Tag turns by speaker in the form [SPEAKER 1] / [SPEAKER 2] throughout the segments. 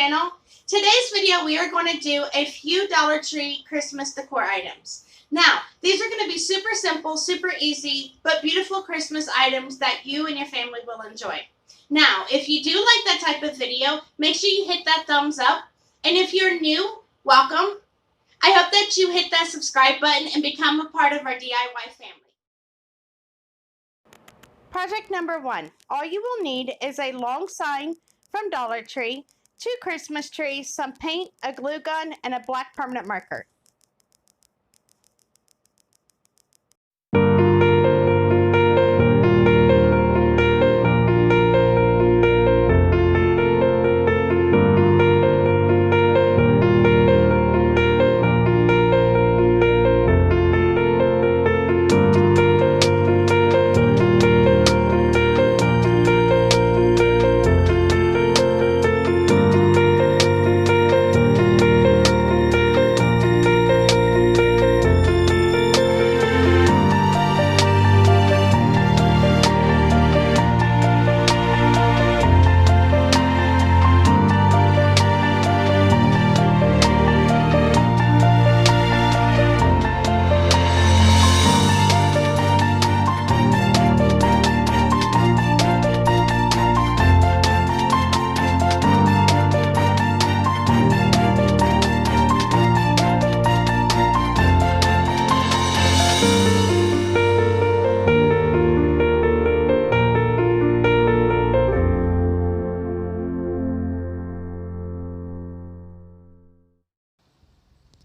[SPEAKER 1] channel. Today's video we are going to do a few Dollar Tree Christmas decor items. Now, these are going to be super simple, super easy, but beautiful Christmas items that you and your family will enjoy. Now, if you do like that type of video, make sure you hit that thumbs up. And if you're new, welcome. I hope that you hit that subscribe button and become a part of our DIY family. Project number 1. All you will need is a long sign from Dollar Tree, 2 Christmas trees, some paint, a glue gun, and a black permanent marker.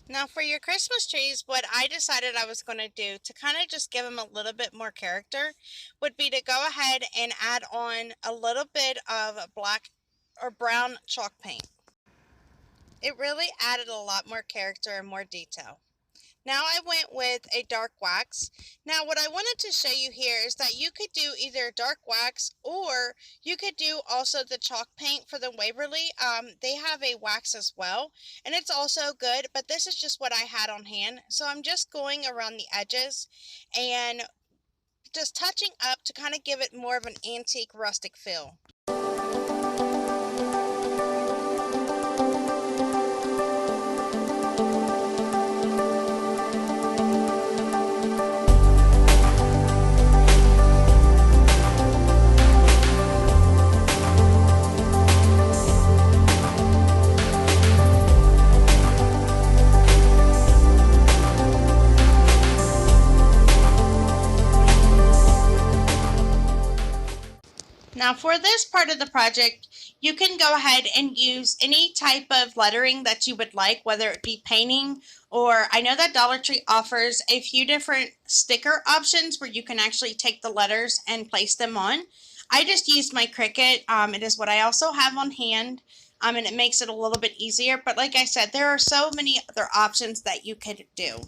[SPEAKER 1] Now for your Christmas trees, what I decided I was going to do to kind of just give them a little bit more character would be to go ahead and add on a little bit of black or brown chalk paint. It really added a lot more character and more detail. Now I went with a dark wax. Now what I wanted to show you here is that you could do either dark wax or you could do also the chalk paint for the Waverly. They have a wax as well and it's also good, but this is just what I had on hand. So I'm just going around the edges and just touching up to kind of give it more of an antique rustic feel. Now for this part of the project, you can go ahead and use any type of lettering that you would like, whether it be painting or I know that Dollar Tree offers a few different sticker options where you can actually take the letters and place them on. I just used my Cricut. It is what I also have on hand, and it makes it a little bit easier. But like I said, there are so many other options that you could do.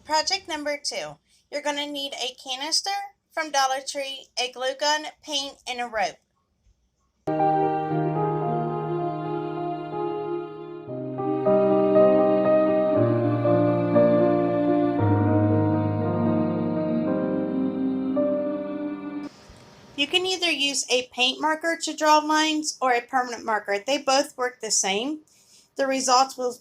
[SPEAKER 1] Project number 2. You're going to need a canister from Dollar Tree, a glue gun, paint, and a rope. You can either use a paint marker to draw lines or a permanent marker. They both work the same. The results will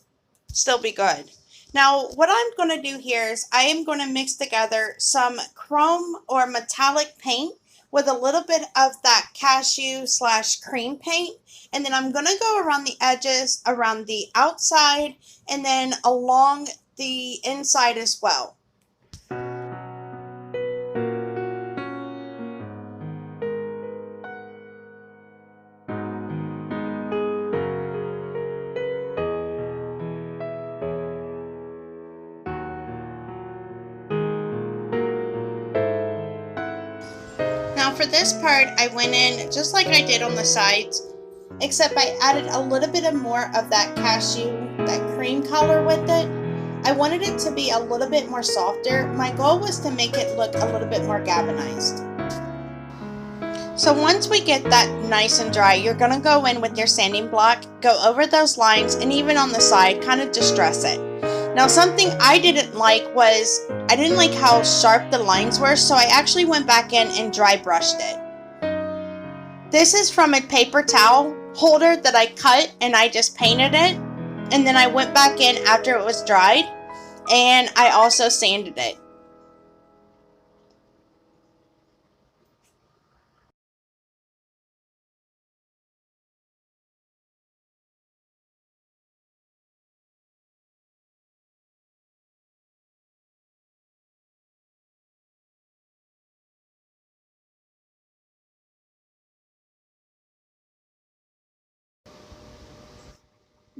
[SPEAKER 1] still be good. Now, what I'm going to do here is I am going to mix together some chrome or metallic paint with a little bit of that cashew slash cream paint. And then I'm going to go around the edges, around the outside, and then along the inside as well. Now for this part, I went in just like I did on the sides, except I added a little bit of more of that cashew, that cream color with it. I wanted it to be a little bit more softer. My goal was to make it look a little bit more galvanized. So once we get that nice and dry, you're going to go in with your sanding block, go over those lines, and even on the side, kind of distress it. Now something I didn't like was, I didn't like how sharp the lines were, so I actually went back in and dry brushed it. This is from a paper towel holder that I cut and I just painted it. And then I went back in after it was dried and I also sanded it.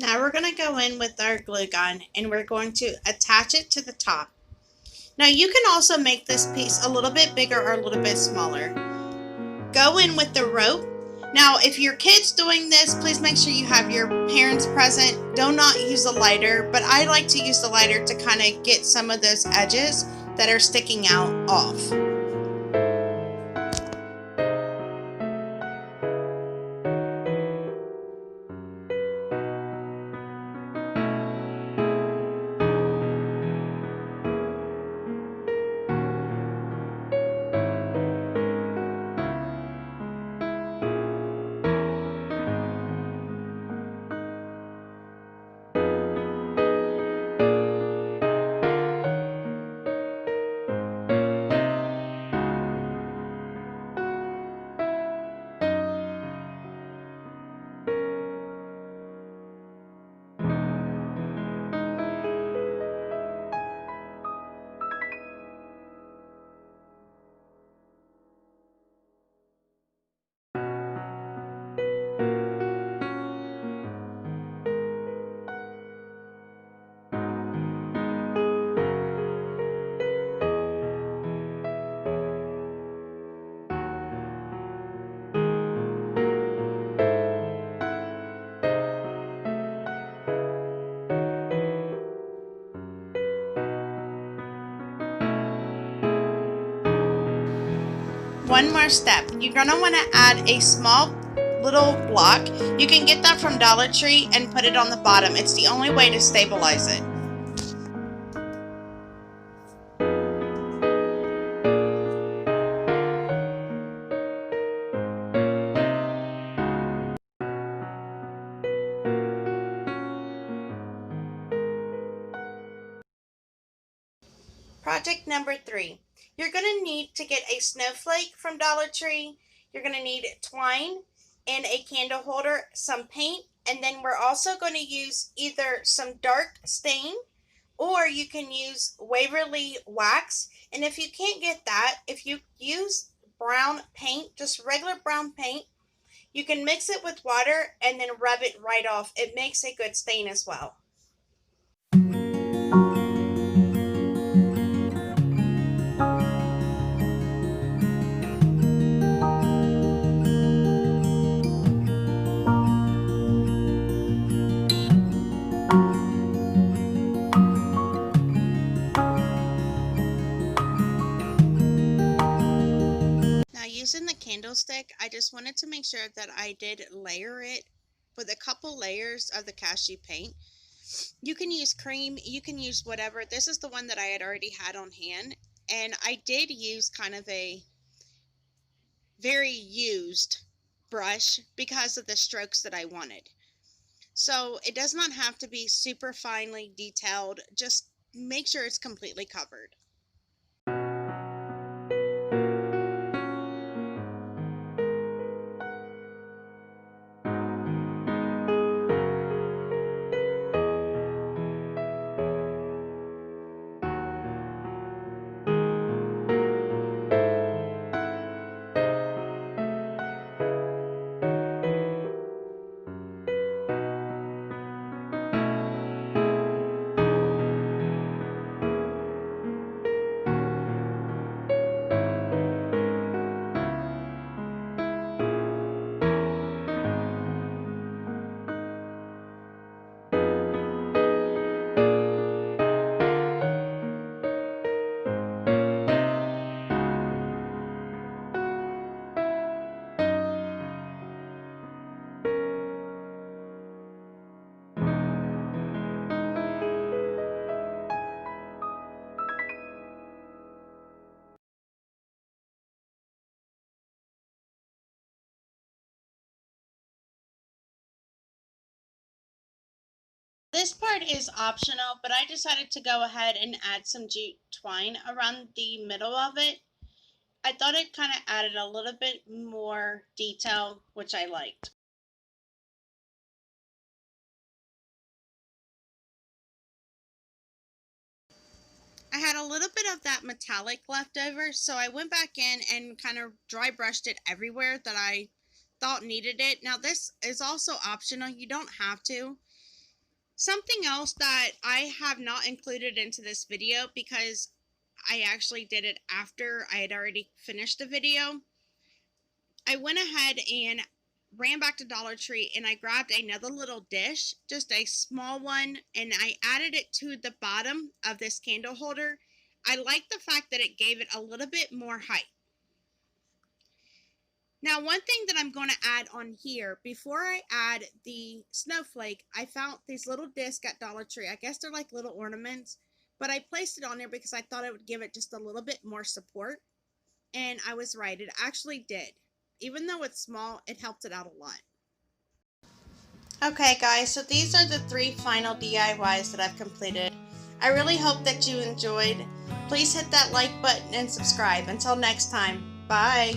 [SPEAKER 1] Now we're going to go in with our glue gun and we're going to attach it to the top. Now you can also make this piece a little bit bigger or a little bit smaller. Go in with the rope. Now if your kid's doing this, please make sure you have your parents present. Do not use a lighter, but I like to use the lighter to kind of get some of those edges that are sticking out off. One more step. You're going to want to add a small little block. You can get that from Dollar Tree and put it on the bottom. It's the only way to stabilize it. Project number 3. You're going to need to get a snowflake from Dollar Tree. You're going to need twine and a candle holder, some paint, and then we're also going to use either some dark stain or you can use Waverly wax. And if you can't get that, if you use brown paint, just regular brown paint, you can mix it with water and then rub it right off. It makes a good stain as well. Now using the candlestick, I just wanted to make sure that I did layer it with a couple layers of the cashew paint. You can use cream, you can use whatever. This is the one that I had already had on hand, and I did use kind of a very used brush because of the strokes that I wanted. So it does not have to be super finely detailed, just make sure it's completely covered. This part is optional, but I decided to go ahead and add some jute twine around the middle of it. I thought it kind of added a little bit more detail, which I liked. I had a little bit of that metallic left over, so I went back in and kind of dry brushed it everywhere that I thought needed it. Now, this is also optional, you don't have to. Something else that I have not included into this video because I actually did it after I had already finished the video. I went ahead and ran back to Dollar Tree and I grabbed another little dish, just a small one, and I added it to the bottom of this candle holder. I like the fact that it gave it a little bit more height. Now, one thing that I'm going to add on here, before I add the snowflake, I found these little discs at Dollar Tree. I guess they're like little ornaments, but I placed it on there because I thought it would give it just a little bit more support. And I was right, it actually did. Even though it's small, it helped it out a lot. Okay guys, so these are the 3 final DIYs that I've completed. I really hope that you enjoyed. Please hit that like button and subscribe. Until next time, bye!